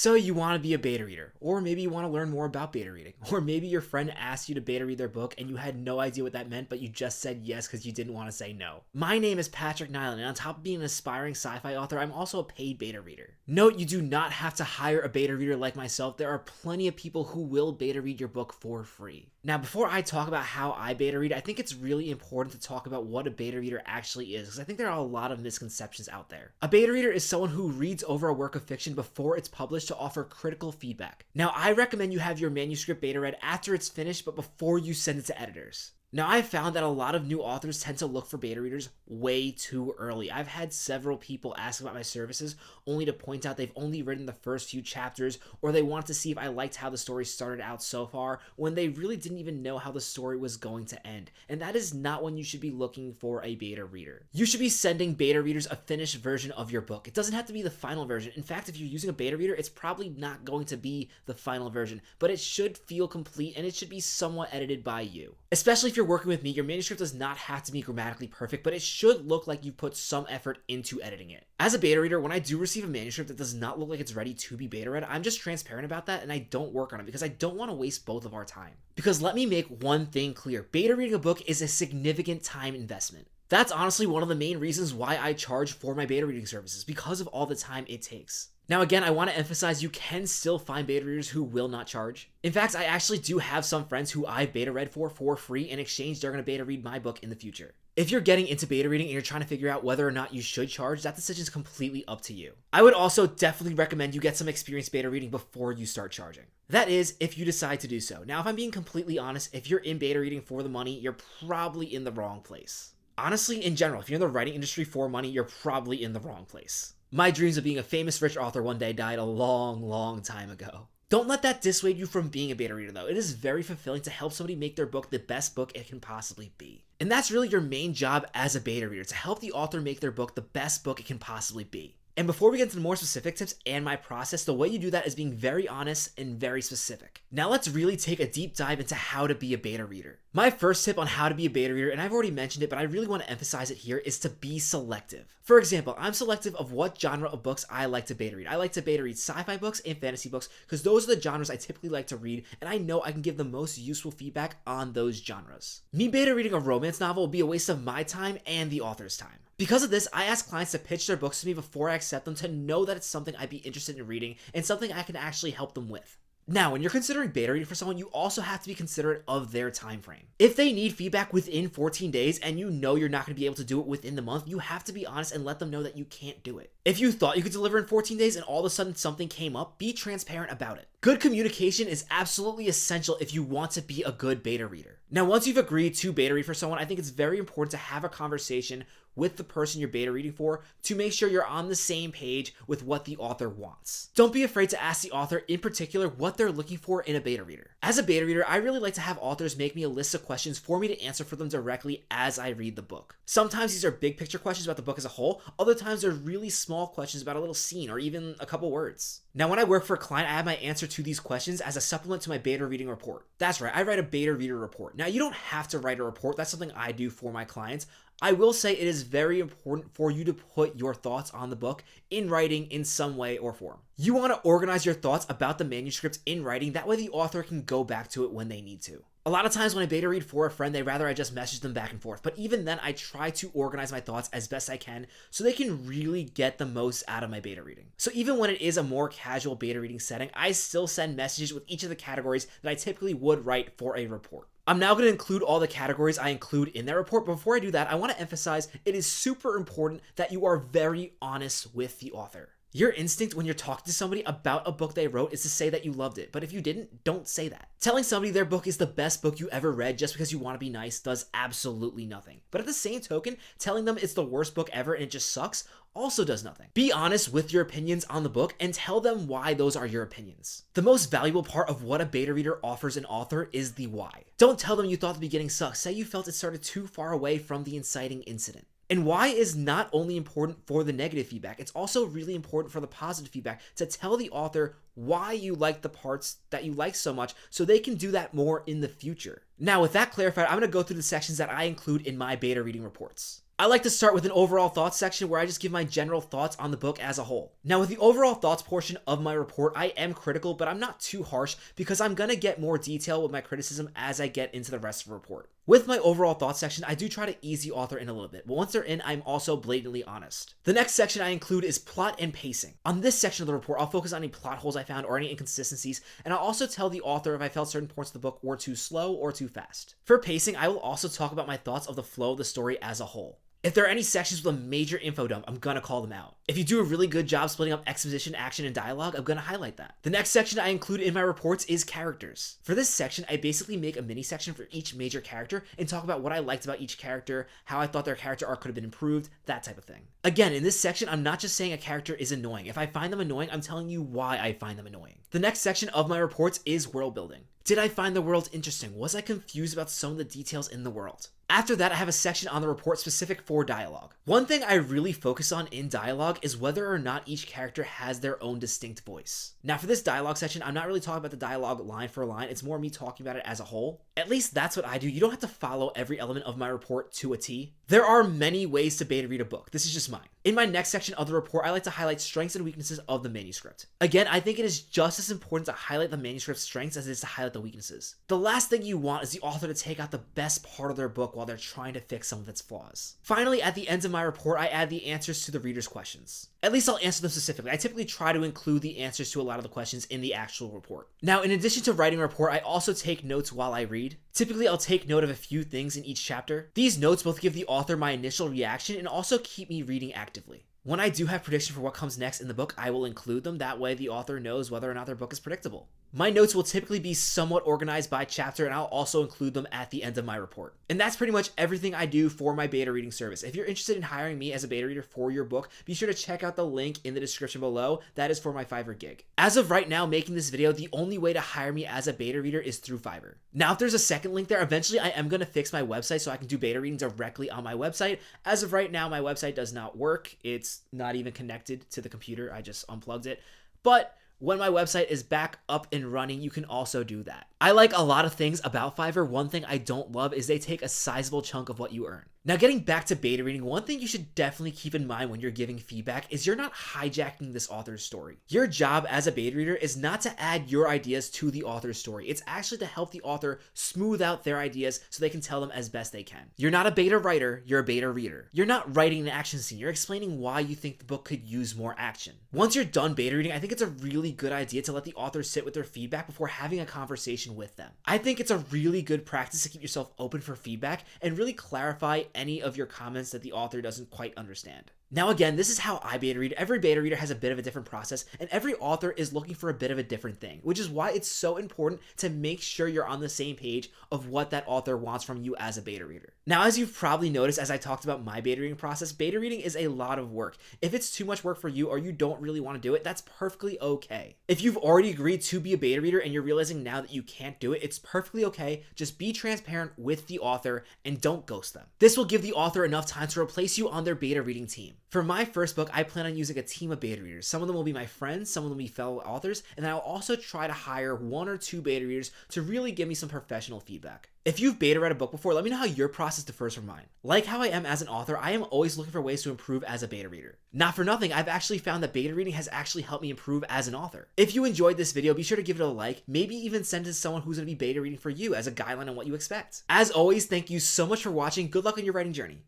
So you want to be a beta reader, or maybe you want to learn more about beta reading, or maybe your friend asked you to beta read their book and you had no idea what that meant, but you just said yes because you didn't want to say no. My name is Patrick Nyland, and on top of being an aspiring sci-fi author, I'm also a paid beta reader. Note, you do not have to hire a beta reader like myself. There are plenty of people who will beta read your book for free. Now, before I talk about how I beta read, I think it's really important to talk about what a beta reader actually is, because I think there are a lot of misconceptions out there. A beta reader is someone who reads over a work of fiction before it's published to offer critical feedback. Now, I recommend you have your manuscript beta read after it's finished, but before you send it to editors. Now, I've found that a lot of new authors tend to look for beta readers way too early. I've had several people ask about my services only to point out they've only written the first few chapters, or they wanted to see if I liked how the story started out so far, when they really didn't even know how the story was going to end. And that is not when you should be looking for a beta reader. You should be sending beta readers a finished version of your book. It doesn't have to be the final version. In fact, if you're using a beta reader, it's probably not going to be the final version, but it should feel complete and it should be somewhat edited by you. Especially if you're working with me, your manuscript does not have to be grammatically perfect, but it should look like you put some effort into editing it. As a beta reader, when I do receive a manuscript that does not look like it's ready to be beta read, I'm just transparent about that and I don't work on it because I don't want to waste both of our time. Because let me make one thing clear, beta reading a book is a significant time investment. That's honestly one of the main reasons why I charge for my beta reading services, because of all the time it takes. Now again, I want to emphasize you can still find beta readers who will not charge. In fact, I actually do have some friends who I beta read for free. In exchange, they're going to beta read my book in the future. If you're getting into beta reading and you're trying to figure out whether or not you should charge, that decision is completely up to you. I would also definitely recommend you get some experience beta reading before you start charging. That is, if you decide to do so. Now, if I'm being completely honest, if you're in beta reading for the money, you're probably in the wrong place. Honestly, in general, if you're in the writing industry for money, you're probably in the wrong place. My dreams of being a famous rich author one day died a long time ago. Don't let that dissuade you from being a beta reader though. It is very fulfilling to help somebody make their book the best book it can possibly be. And that's really your main job as a beta reader, to help the author make their book the best book it can possibly be. And before we get into the more specific tips and my process, the way you do that is being very honest and very specific. Now let's really take a deep dive into how to be a beta reader. My first tip on how to be a beta reader, and I've already mentioned it, but I really want to emphasize it here, is to be selective. For example, I'm selective of what genre of books I like to beta read. I like to beta read sci-fi books and fantasy books because those are the genres I typically like to read, and I know I can give the most useful feedback on those genres. Me beta reading a romance novel will be a waste of my time and the author's time. Because of this, I ask clients to pitch their books to me before I accept them, to know that it's something I'd be interested in reading and something I can actually help them with. Now, when you're considering beta reading for someone, you also have to be considerate of their time frame. If they need feedback within 14 days and you know you're not going to be able to do it within the month, you have to be honest and let them know that you can't do it. If you thought you could deliver in 14 days and all of a sudden something came up, be transparent about it. Good communication is absolutely essential if you want to be a good beta reader. Now, once you've agreed to beta read for someone, I think it's very important to have a conversation with the person you're beta reading for to make sure you're on the same page with what the author wants. Don't be afraid to ask the author in particular what they're looking for in a beta reader. As a beta reader, I really like to have authors make me a list of questions for me to answer for them directly as I read the book. Sometimes these are big picture questions about the book as a whole, other times they're really small questions about a little scene or even a couple words. Now, when I work for a client, I have my answer to these questions as a supplement to my beta reading report. That's right, I write a beta reader report. Now, you don't have to write a report, that's something I do for my clients. I will say it is very important for you to put your thoughts on the book in writing in some way or form. You want to organize your thoughts about the manuscript in writing, that way the author can go back to it when they need to. A lot of times when I beta read for a friend, they'd rather I just message them back and forth, but even then I try to organize my thoughts as best I can so they can really get the most out of my beta reading. So even when it is a more casual beta reading setting, I still send messages with each of the categories that I typically would write for a report. I'm now going to include all the categories I include in that report, but before I do that, I want to emphasize it is super important that you are very honest with the author. Your instinct when you're talking to somebody about a book they wrote is to say that you loved it, but if you didn't, don't say that. Telling somebody their book is the best book you ever read just because you want to be nice does absolutely nothing. But at the same token, telling them it's the worst book ever and it just sucks also does nothing. Be honest with your opinions on the book and tell them why those are your opinions. The most valuable part of what a beta reader offers an author is the why. Don't tell them you thought the beginning sucked. Say you felt it started too far away from the inciting incident. And why is not only important for the negative feedback, it's also really important for the positive feedback, to tell the author why you like the parts that you like so much so they can do that more in the future. Now, with that clarified, I'm going to go through the sections that I include in my beta reading reports. I like to start with an overall thoughts section where I just give my general thoughts on the book as a whole. Now with the overall thoughts portion of my report, I am critical, but I'm not too harsh because I'm gonna get more detail with my criticism as I get into the rest of the report. With my overall thoughts section, I do try to ease the author in a little bit, but once they're in, I'm also blatantly honest. The next section I include is plot and pacing. On this section of the report, I'll focus on any plot holes I found or any inconsistencies, and I'll also tell the author if I felt certain parts of the book were too slow or too fast. For pacing, I will also talk about my thoughts of the flow of the story as a whole. If there are any sections with a major info dump, I'm gonna call them out. If you do a really good job splitting up exposition, action, and dialogue, I'm gonna highlight that. The next section I include in my reports is characters. For this section, I basically make a mini section for each major character and talk about what I liked about each character, how I thought their character arc could have been improved, that type of thing. Again, in this section, I'm not just saying a character is annoying. If I find them annoying, I'm telling you why I find them annoying. The next section of my reports is world building. Did I find the world interesting? Was I confused about some of the details in the world? After that, I have a section on the report specific for dialogue. One thing I really focus on in dialogue is whether or not each character has their own distinct voice. Now for this dialogue section, I'm not really talking about the dialogue line for line, it's more me talking about it as a whole. At least that's what I do. You don't have to follow every element of my report to a T. There are many ways to beta read a book. This is just mine. In my next section of the report, I like to highlight strengths and weaknesses of the manuscript. Again, I think it is just as important to highlight the manuscript's strengths as it is to highlight the weaknesses. The last thing you want is the author to take out the best part of their book while they're trying to fix some of its flaws. Finally, at the end of my report, I add the answers to the reader's questions. At least I'll answer them specifically. I typically try to include the answers to a lot of the questions in the actual report. Now, in addition to writing a report, I also take notes while I read. Typically, I'll take note of a few things in each chapter. These notes both give the author my initial reaction and also keep me reading actively. When I do have predictions for what comes next in the book, I will include them. That way the author knows whether or not their book is predictable. My notes will typically be somewhat organized by chapter, and I'll also include them at the end of my report. And that's pretty much everything I do for my beta reading service. If you're interested in hiring me as a beta reader for your book, be sure to check out the link in the description below. That is for my Fiverr gig. As of right now, making this video, the only way to hire me as a beta reader is through Fiverr. Now, if there's a second link there, eventually I am going to fix my website so I can do beta reading directly on my website. As of right now, my website does not work. It's not even connected to the computer. I just unplugged it. But when my website is back up and running, you can also do that. I like a lot of things about Fiverr. One thing I don't love is they take a sizable chunk of what you earn. Now, getting back to beta reading, one thing you should definitely keep in mind when you're giving feedback is you're not hijacking this author's story. Your job as a beta reader is not to add your ideas to the author's story. It's actually to help the author smooth out their ideas so they can tell them as best they can. You're not a beta writer, you're a beta reader. You're not writing an action scene, you're explaining why you think the book could use more action. Once you're done beta reading, I think it's a really good idea to let the author sit with their feedback before having a conversation with them. I think it's a really good practice to keep yourself open for feedback and really clarify any of your comments that the author doesn't quite understand. Now again, this is how I beta read. Every beta reader has a bit of a different process, and every author is looking for a bit of a different thing, which is why it's so important to make sure you're on the same page of what that author wants from you as a beta reader. Now, as you've probably noticed as I talked about my beta reading process, beta reading is a lot of work. If it's too much work for you or you don't really want to do it, that's perfectly okay. If you've already agreed to be a beta reader and you're realizing now that you can't do it, it's perfectly okay. Just be transparent with the author and don't ghost them. This will give the author enough time to replace you on their beta reading team. For my first book, I plan on using a team of beta readers. Some of them will be my friends, some of them will be fellow authors, and then I'll also try to hire 1 or 2 beta readers to really give me some professional feedback. If you've beta read a book before, let me know how your process differs from mine. Like how I am as an author, I am always looking for ways to improve as a beta reader. Not for nothing, I've actually found that beta reading has actually helped me improve as an author. If you enjoyed this video, be sure to give it a like, maybe even send it to someone who's going to be beta reading for you as a guideline on what you expect. As always, thank you so much for watching. Good luck on your writing journey.